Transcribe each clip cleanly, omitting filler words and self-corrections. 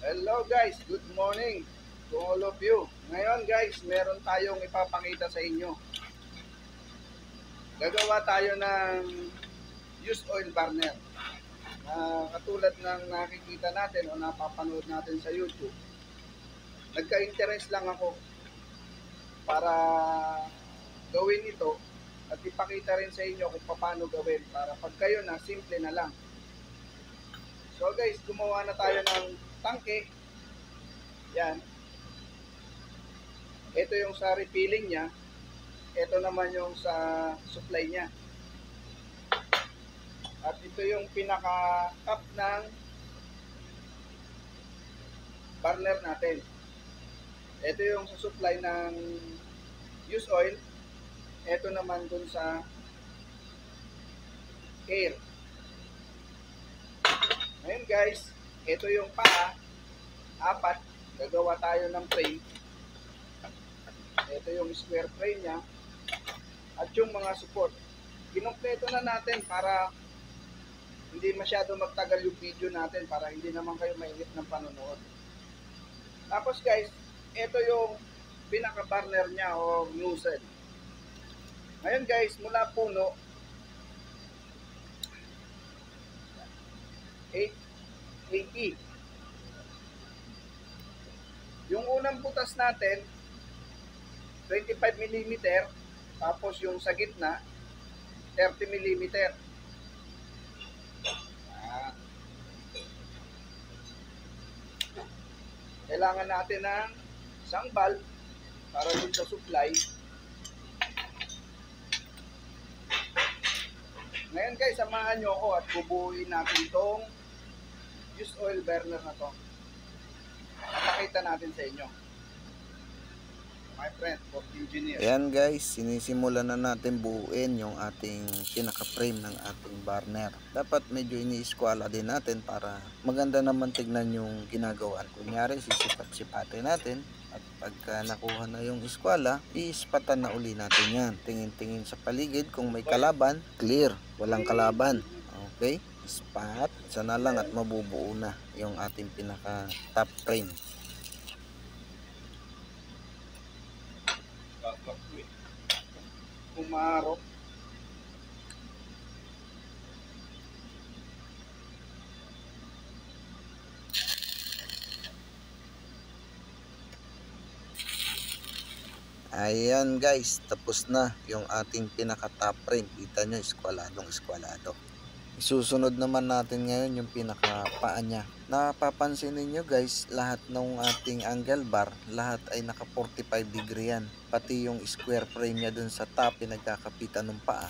Hello guys, good morning to all of you. Ngayon guys, meron tayong ipapakita sa inyo. Gagawa tayo ng used oil burner. Katulad ng nakikita natin o napapanood natin sa YouTube. Nagka-interest lang ako para gawin ito at ipakita rin sa inyo kung paano gawin para pag kayo na, simple na lang. So guys, gumawa na tayo ng tangke. Yan. Ito yung sa refilling niya. Ito naman yung sa supply niya. At ito yung pinaka-top ng burner natin. Ito yung sa supply ng used oil. Ito naman dun sa air. Ngayon guys, ito yung paa. 4. Gagawa tayo ng frame. Ito yung square frame niya. At yung mga support. Kinumpleto na natin para hindi masyado magtagal yung video natin para hindi naman kayo mainit ng panonood. Tapos guys, ito yung pinaka-burner niya o nozzle. Ngayon guys, mula puno 80. Yung unang butas natin 25 mm, tapos yung sa gitna 30 mm. Kailangan natin ng isang valve para dun sa supply. Ngayon guys, samahan nyo ako at bubuuin natin itong used oil burner na to. Napakita natin sa inyo. My friend, Bob Engineer. Ayan guys, sinisimulan na natin buuin yung ating pinaka-frame ng ating burner. Dapat medyo ini-squala din natin para maganda naman tignan yung ginagawa. Kunyari, sisipat-sipatin natin at pagka nakuha na yung squala, iispatan na uli natin yan. Tingin-tingin sa paligid kung may kalaban, clear, walang kalaban. Okay? Ispat, sana lang at mabubuo na yung ating pinaka-top frame. Kumarok. Ayan guys, tapos na yung ating pinaka-top frame. Kita nyo, eskwalado. Isusunod naman natin ngayon yung pinaka-paa niya. Napapansin niyo guys, lahat ng ating angle bar, lahat ay naka 45 degree yan. Pati yung square frame niya dun sa top, pinagkakapitan ng paa,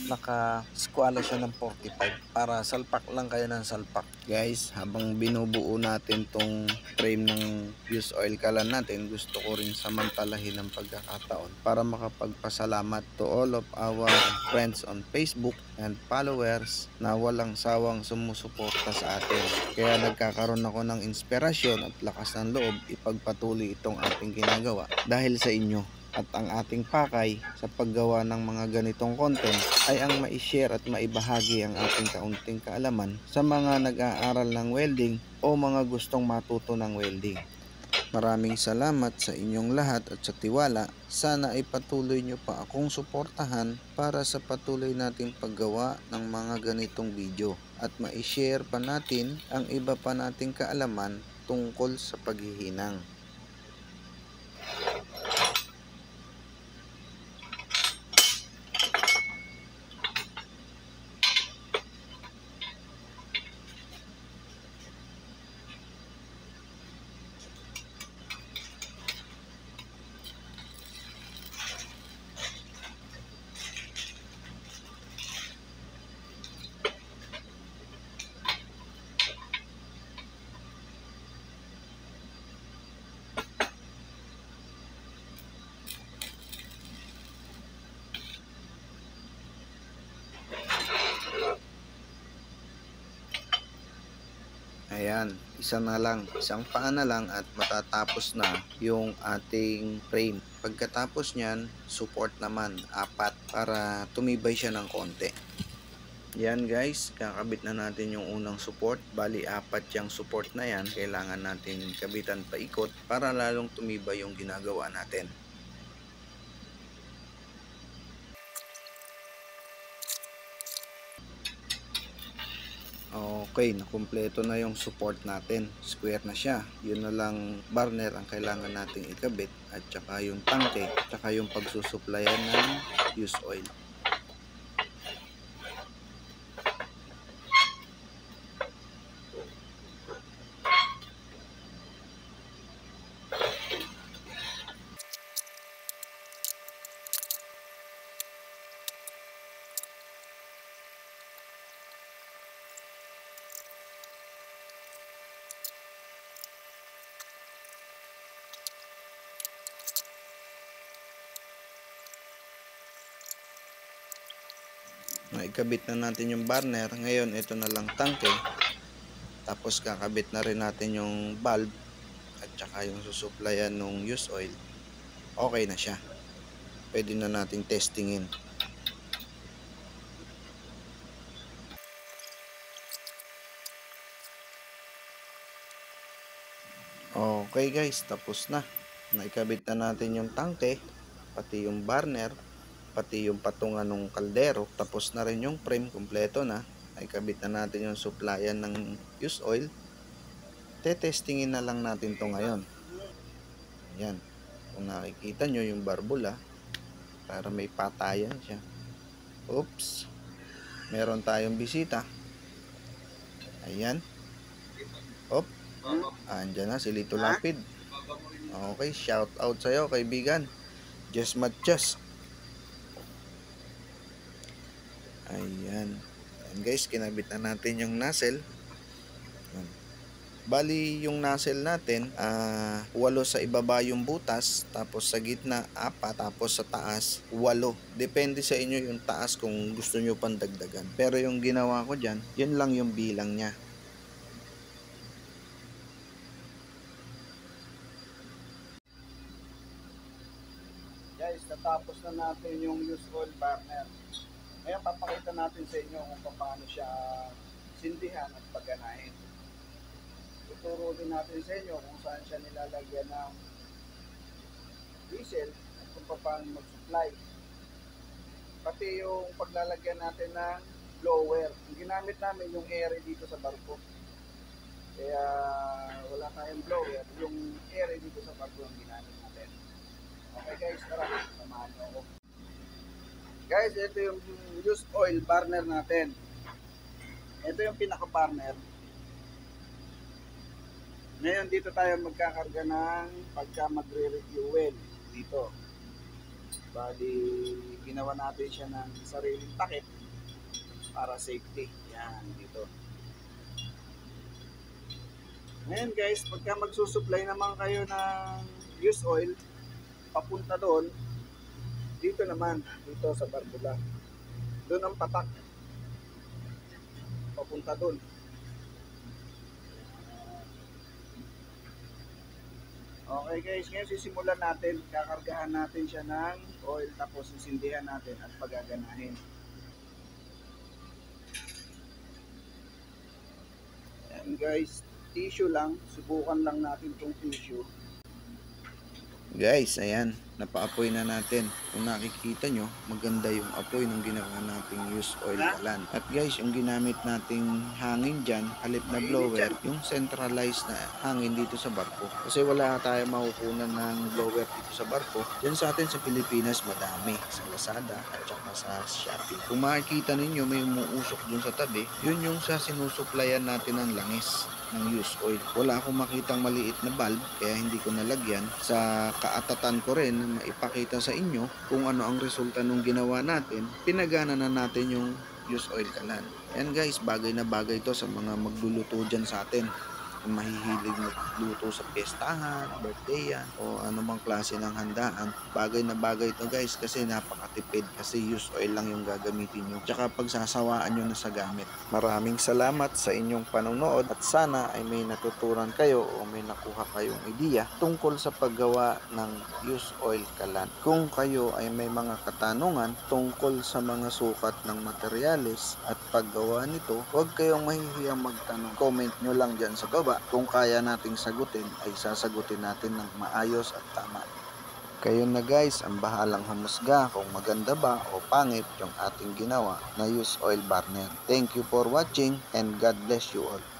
naka-squala siya ng 45 para salpak lang kayo ng salpak. Guys, habang binubuo natin tong frame ng used oil kalan natin, gusto ko rin samantalahin ng pagkakataon para makapagpasalamat to all of our friends on Facebook and followers na walang sawang sumusuporta sa atin. Kaya nagkakaroon ako ng inspirasyon at lakas ng loob ipagpatuloy itong ating ginagawa dahil sa inyo. At ang ating pakay sa paggawa ng mga ganitong content ay ang ma-share at maibahagi ang ating kaunting kaalaman sa mga nag-aaral ng welding o mga gustong matuto ng welding. Maraming salamat sa inyong lahat at sa tiwala. Sana ay patuloy nyo pa akong suportahan para sa patuloy nating paggawa ng mga ganitong video at ma-share pa natin ang iba pa nating kaalaman tungkol sa paghihinang. Ayan, isang paa na lang at matatapos na yung ating frame. Pagkatapos nyan, support naman 4 para tumibay siya ng konti. Yan guys, kakabit na natin yung unang support. Bali, 4 yung support na yan. Kailangan natin kabitan paikot para lalong tumibay yung ginagawa natin. Okay, nakumpleto na yung support natin. Square na siya. Yun na lang burner ang kailangan nating ikabit at saka yung tangke, at saka yung pagsusuplayan ng use oil. Naikabit na natin yung burner. Ngayon, ito na lang tangke. Tapos kakabit na rin natin yung valve at saka yung susuplayan ng use oil. Okay na siya. Pwede na natin testingin. Okay guys, tapos na. Naikabit na natin yung tangke, pati yung burner, pati yung patungan ng kaldero. Tapos na rin yung frame, kumpleto na. Naikabit na natin yung supplyan ng use oil. Tetestingin na lang natin to ngayon. Yan. Kung nakikita nyo yung barbula, para may patayan siya. Oops. Meron tayong bisita. Ayan. Op. Andyan na si Lito Lapid. Okay, shout out sa'yo kaibigan. Just Matches. Ayan. Ayan guys, kinabit na natin yung nozzle. Ayan. Bali yung nozzle natin, 8 sa ibaba yung butas, tapos sa gitna 4, tapos sa taas 8. Depende sa inyo yung taas kung gusto nyo pang dagdagan. Pero yung ginawa ko dyan, yun lang yung bilang niya. Guys, natapos na natin yung use oil burner. Ngayon papakita natin sa inyo kung paano siya sindihan at pagganahin. Tuturo din natin sa inyo kung saan siya nilalagyan ng diesel at kung paano mag-supply. Pati yung paglalagyan natin ng blower. Yung ginamit namin yung air dito sa barko. Kaya wala tayong blower. Yung air dito sa barko yung ginamit natin. Okay guys, tara, samahan nyo ako. Guys, ito yung used oil burner natin. Ito yung pinaka-burner. Ngayon dito tayo magkakarga ng pagka magre-refuel dito. Bali, ginawa natin siya ng sariling takip para safety. Yan, dito. Ngayon guys, pagka magsusupply naman kayo ng used oil, papunta doon, dito naman, dito sa barbula. Doon ang patak. Papunta doon. Okay guys, ngayon sisimulan natin, kakargahan natin siya ng oil tapos sisindihan natin at pagaganahin. Ayan guys, tissue lang, subukan lang natin tong tissue. Guys, ayan, napaapoy na natin. Kung nakikita nyo, maganda yung apoy ng ginawa nating use oil kalan. At guys, yung ginamit nating hangin dyan, halip na blower, yung centralized na hangin dito sa barko. Kasi wala tayong makukunan ng blower dito sa barko. Yan sa atin sa Pilipinas, madami. Sa Lazada at saka sa Shopee. Kung makikita ninyo, may umuusok dun sa tabi, yun yung sa sinusuplayan natin ng langis ng use oil. Wala akong makitang maliit na valve kaya hindi ko nalagyan. Sa kaatatan ko rin na maipakita sa inyo kung ano ang resulta nung ginawa natin, pinagana na natin yung use oil kalan. Yan guys, bagay na bagay to sa mga magluluto dyan sa atin. yung mahihilig magluto sa piyestahan, birthday yan, o anumang klase ng handaan. Bagay na bagay ito guys kasi napakatipid kasi used oil lang yung gagamitin nyo. Tsaka pagsasawaan nyo na sa gamit. Maraming salamat sa inyong panonood at sana ay may natutunan kayo o may nakuha kayong ideya tungkol sa paggawa ng used oil kalan. Kung kayo ay may mga katanungan tungkol sa mga sukat ng materyales at paggawa nito, huwag kayong mahihiyang magtanong. Comment nyo lang dyan sa baba. Kung kaya nating sagutin, ay sasagutin natin ng maayos at tama. Kayo na guys ang bahalang humusga kung maganda ba o pangit yung ating ginawa na used oil burner. Thank you for watching and God bless you all.